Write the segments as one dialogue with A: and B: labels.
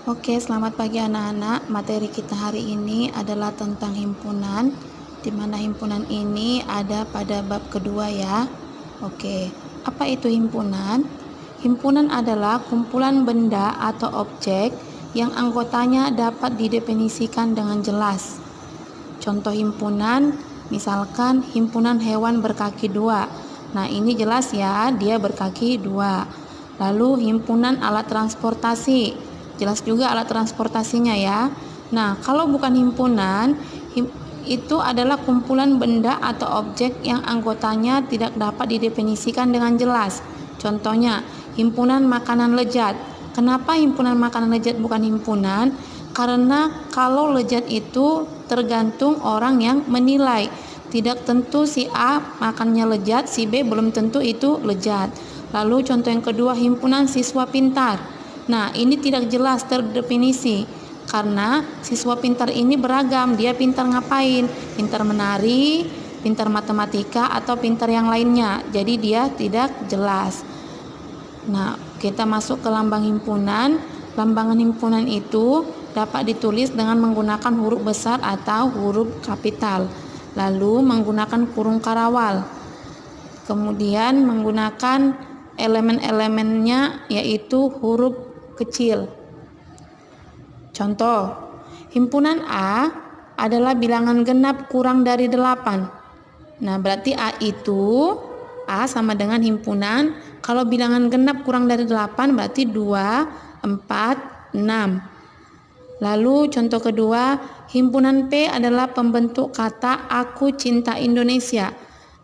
A: Oke, selamat pagi anak-anak. Materi kita hari ini adalah tentang himpunan, di mana himpunan ini ada pada bab kedua ya. Oke, apa itu himpunan? Himpunan adalah kumpulan benda atau objek yang anggotanya dapat didefinisikan dengan jelas. Contoh himpunan, misalkan himpunan hewan berkaki dua. Nah, ini jelas ya, dia berkaki dua. Lalu himpunan alat transportasi, jelas juga alat transportasinya ya. Nah, kalau bukan himpunan, itu adalah kumpulan benda atau objek yang anggotanya tidak dapat didefinisikan dengan jelas. Contohnya, himpunan makanan lezat. Kenapa himpunan makanan lezat bukan himpunan? Karena kalau lezat itu tergantung orang yang menilai. Tidak tentu si A makannya lezat, si B belum tentu itu lezat. Lalu contoh yang kedua, himpunan siswa pintar. Nah, ini tidak jelas terdefinisi karena siswa pintar ini beragam. Dia pintar ngapain? Pintar menari, pintar matematika, atau pintar yang lainnya. Jadi dia tidak jelas. Nah, kita masuk ke lambang himpunan. Lambangan himpunan itu dapat ditulis dengan menggunakan huruf besar atau huruf kapital. Lalu menggunakan kurung karawal. Kemudian menggunakan elemen-elemennya yaitu huruf kecil. Contoh, himpunan A adalah bilangan genap kurang dari 8. Nah, berarti A sama dengan himpunan. Kalau bilangan genap kurang dari 8 berarti 2, 4, 6. Lalu contoh kedua, himpunan P adalah pembentuk kata aku cinta Indonesia.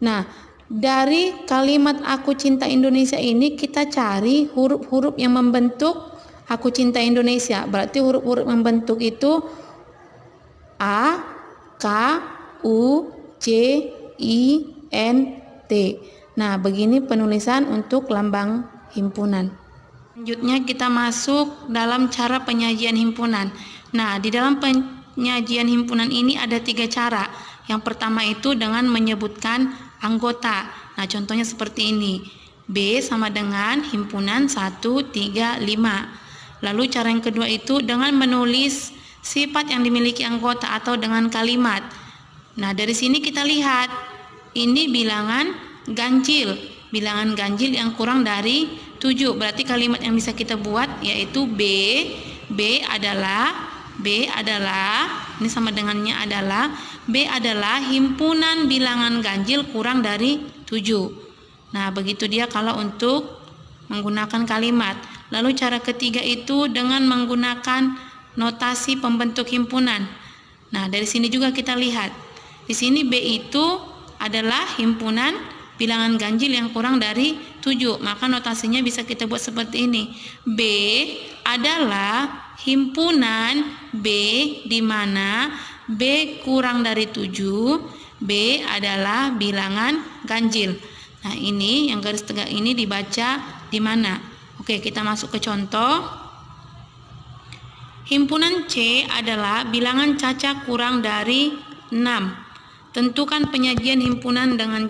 A: Nah, dari kalimat aku cinta Indonesia ini kita cari huruf-huruf yang membentuk aku cinta Indonesia. Berarti huruf-huruf membentuk itu A, K, U, C, I, N, T. Nah, begini penulisan untuk lambang himpunan. Selanjutnya kita masuk dalam cara penyajian himpunan. Nah, di dalam penyajian himpunan ini ada 3 cara. Yang pertama itu dengan menyebutkan anggota. Nah, contohnya seperti ini. B sama dengan himpunan 1, 3, 5. Lalu cara yang kedua itu dengan menulis sifat yang dimiliki anggota atau dengan kalimat. Nah, dari sini kita lihat ini bilangan ganjil. Bilangan ganjil yang kurang dari 7. Berarti kalimat yang bisa kita buat yaitu B adalah ini sama dengannya adalah B adalah himpunan bilangan ganjil kurang dari 7. Nah, begitu dia kalau untuk menggunakan kalimat. Lalu cara ketiga itu dengan menggunakan notasi pembentuk himpunan. Nah, dari sini juga kita lihat. Di sini B itu adalah himpunan bilangan ganjil yang kurang dari 7. Maka notasinya bisa kita buat seperti ini. B adalah himpunan B di mana B kurang dari 7. B adalah bilangan ganjil. Nah, ini yang garis tegak ini dibaca di mana? Oke, kita masuk ke contoh. Himpunan C adalah bilangan caca kurang dari 6. Tentukan penyajian himpunan dengan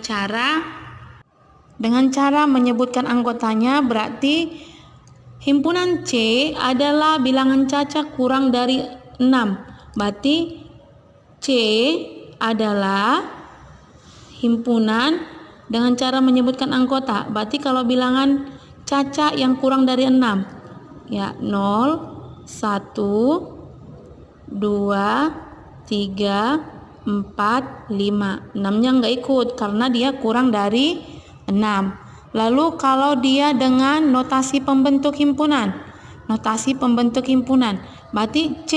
A: cara menyebutkan anggotanya. Berarti himpunan C adalah bilangan caca kurang dari 6. Berarti C adalah himpunan dengan cara menyebutkan anggota. Berarti kalau bilangan caca yang kurang dari 6 ya 0, 1, 2, 3, 4, 5. 6-nya enggak ikut karena dia kurang dari 6. Lalu kalau dia dengan notasi pembentuk himpunan. Berarti C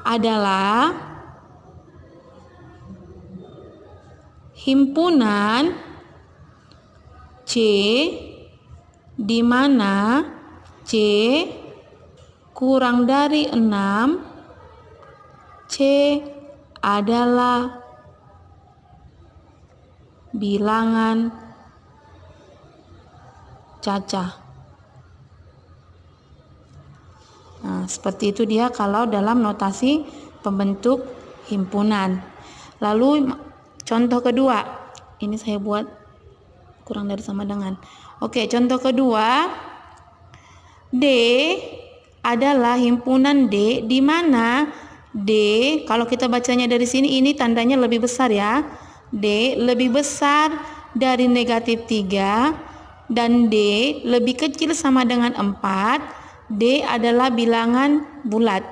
A: adalah himpunan C di mana C kurang dari 6. C adalah bilangan caca. Nah, seperti itu dia kalau dalam notasi pembentuk himpunan. Lalu contoh kedua. Ini saya buat kurang dari sama dengan. Oke, contoh kedua. D adalah himpunan D di mana D, kalau kita bacanya dari sini, ini tandanya lebih besar ya. D lebih besar dari negatif 3 dan D lebih kecil sama dengan 4. D adalah bilangan bulat.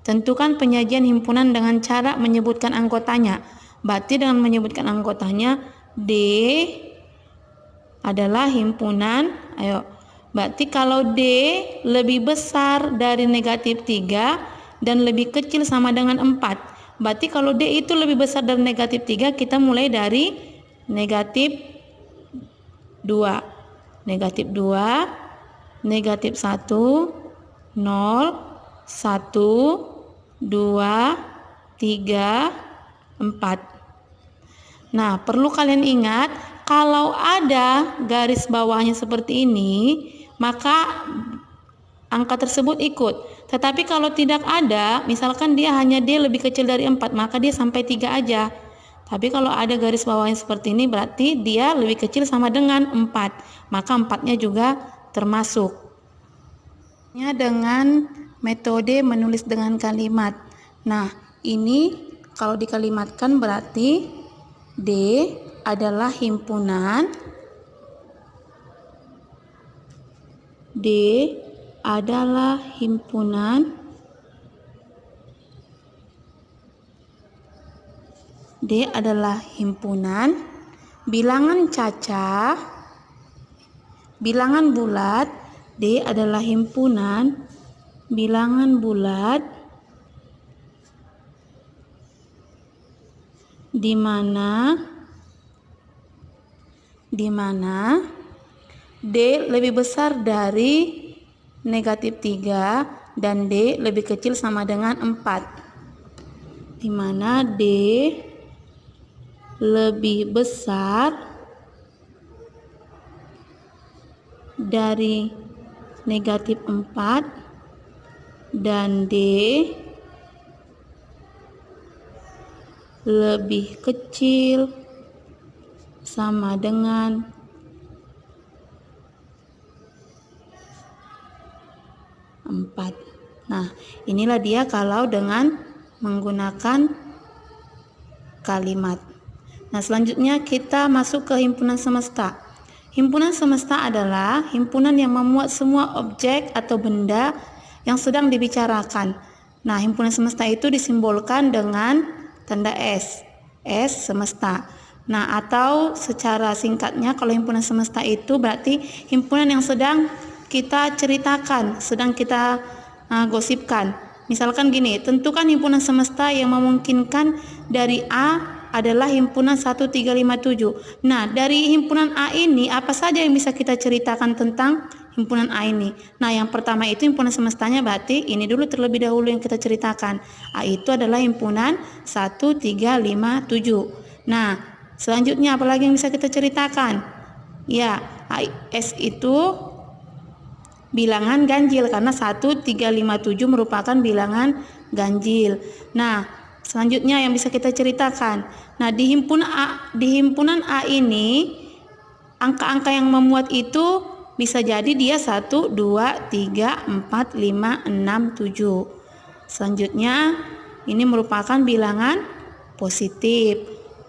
A: Tentukan penyajian himpunan dengan cara menyebutkan anggotanya. Berarti dengan menyebutkan anggotanya, D adalah himpunan, berarti kalau D lebih besar dari negatif 3 dan lebih kecil sama dengan 4. Berarti kalau D itu lebih besar dari negatif 3, kita mulai dari negatif 2. Negatif 2, negatif 1, 0, 1, 2, 3, 4. Nah, perlu kalian ingat, kalau ada garis bawahnya seperti ini, maka angka tersebut ikut. Tetapi kalau tidak ada, misalkan dia hanya D lebih kecil dari 4, maka dia sampai 3 aja. Tapi kalau ada garis bawahnya seperti ini, berarti dia lebih kecil sama dengan 4, maka 4-nya juga termasuk. Dengan metode menulis dengan kalimat. Nah, ini kalau dikalimatkan berarti D adalah himpunan D adalah himpunan D adalah himpunan bilangan cacah bilangan bulat. D adalah himpunan bilangan bulat di mana D lebih besar dari negatif 3 dan D lebih kecil sama dengan 4. Di mana D lebih besar dari negatif 4 dan D lebih kecil sama dengan 4. Nah, inilah dia kalau dengan menggunakan kalimat. Nah, selanjutnya kita masuk ke himpunan semesta. Himpunan semesta adalah himpunan yang memuat semua objek atau benda yang sedang dibicarakan. Nah, himpunan semesta itu disimbolkan dengan tanda S semesta. Nah, atau secara singkatnya, kalau himpunan semesta itu berarti himpunan yang sedang kita ceritakan, sedang kita gosipkan. Misalkan gini, tentukan himpunan semesta yang memungkinkan dari A adalah himpunan 1357. Nah, dari himpunan A ini apa saja yang bisa kita ceritakan tentang himpunan A ini? Nah, yang pertama itu himpunan semestanya, berarti ini dulu terlebih dahulu yang kita ceritakan. A itu adalah himpunan 1357. Nah, selanjutnya apalagi yang bisa kita ceritakan? Ya, S itu bilangan ganjil karena 1357 merupakan bilangan ganjil. Nah, selanjutnya yang bisa kita ceritakan. Nah, di himpunan A ini angka-angka yang memuat itu bisa jadi dia 1, 2, 3, 4, 5, 6, 7. Selanjutnya ini merupakan bilangan positif.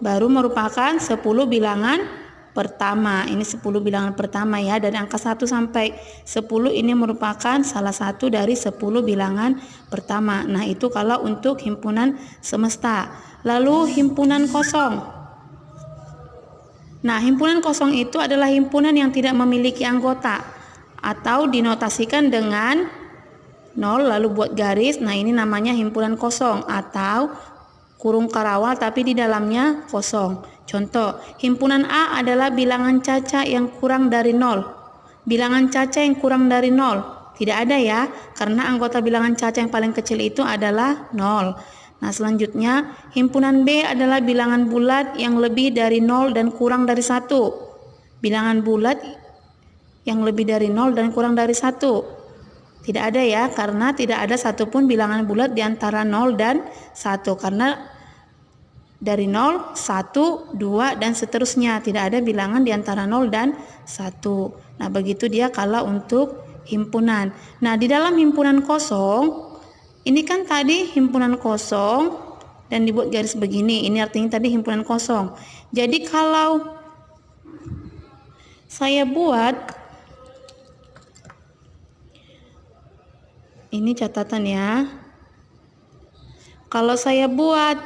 A: Baru merupakan 10 bilangan pertama. Ini 10 bilangan pertama ya. Dari angka 1 sampai 10 ini merupakan salah satu dari 10 bilangan pertama. Nah, itu kalau untuk himpunan semesta. Lalu himpunan kosong. Nah, himpunan kosong itu adalah himpunan yang tidak memiliki anggota atau dinotasikan dengan 0 lalu buat garis. Nah, ini namanya himpunan kosong atau kurung karawal tapi di dalamnya kosong. Contoh, himpunan A adalah bilangan caca yang kurang dari 0. Bilangan caca yang kurang dari 0 tidak ada ya, karena anggota bilangan caca yang paling kecil itu adalah 0. Nah, selanjutnya himpunan B adalah bilangan bulat yang lebih dari 0 dan kurang dari 1. Bilangan bulat yang lebih dari 0 dan kurang dari 1 tidak ada ya, karena tidak ada satupun bilangan bulat di antara 0 dan 1, karena dari 0, 1, 2 dan seterusnya tidak ada bilangan di antara 0 dan 1. Nah, begitu dia kalau untuk himpunan. Nah, di dalam himpunan kosong, ini kan tadi himpunan kosong dan dibuat garis begini. Ini artinya tadi himpunan kosong. Jadi kalau saya buat, ini catatan ya. Kalau saya buat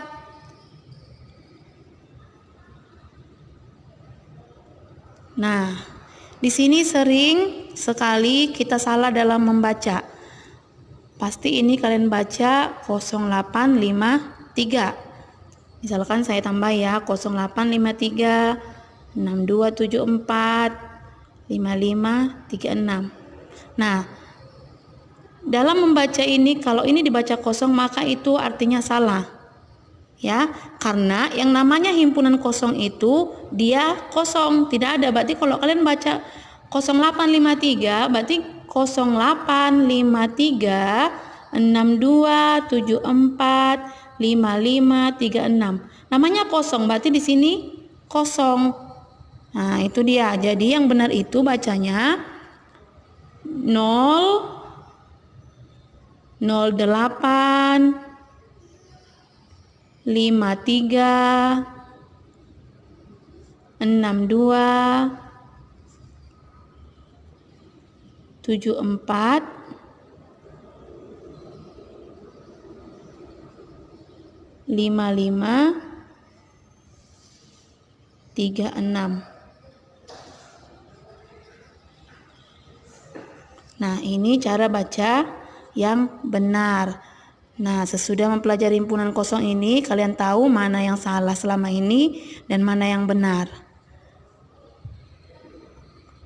A: nah, di sini sering sekali kita salah dalam membaca. Pasti ini kalian baca 0853. Misalkan saya tambah ya, 0853 6274 5536. Nah, dalam membaca ini, kalau ini dibaca kosong maka itu artinya salah. Ya, karena yang namanya himpunan kosong itu dia kosong, tidak ada. Berarti kalau kalian baca 0853 berarti 0853 6274 5536. Namanya kosong, berarti di sini kosong. Nah, itu dia. Jadi yang benar itu bacanya 08 53 62 74 55 36. Nah, ini cara baca yang benar. Nah, sesudah mempelajari himpunan kosong ini, kalian tahu mana yang salah selama ini dan mana yang benar.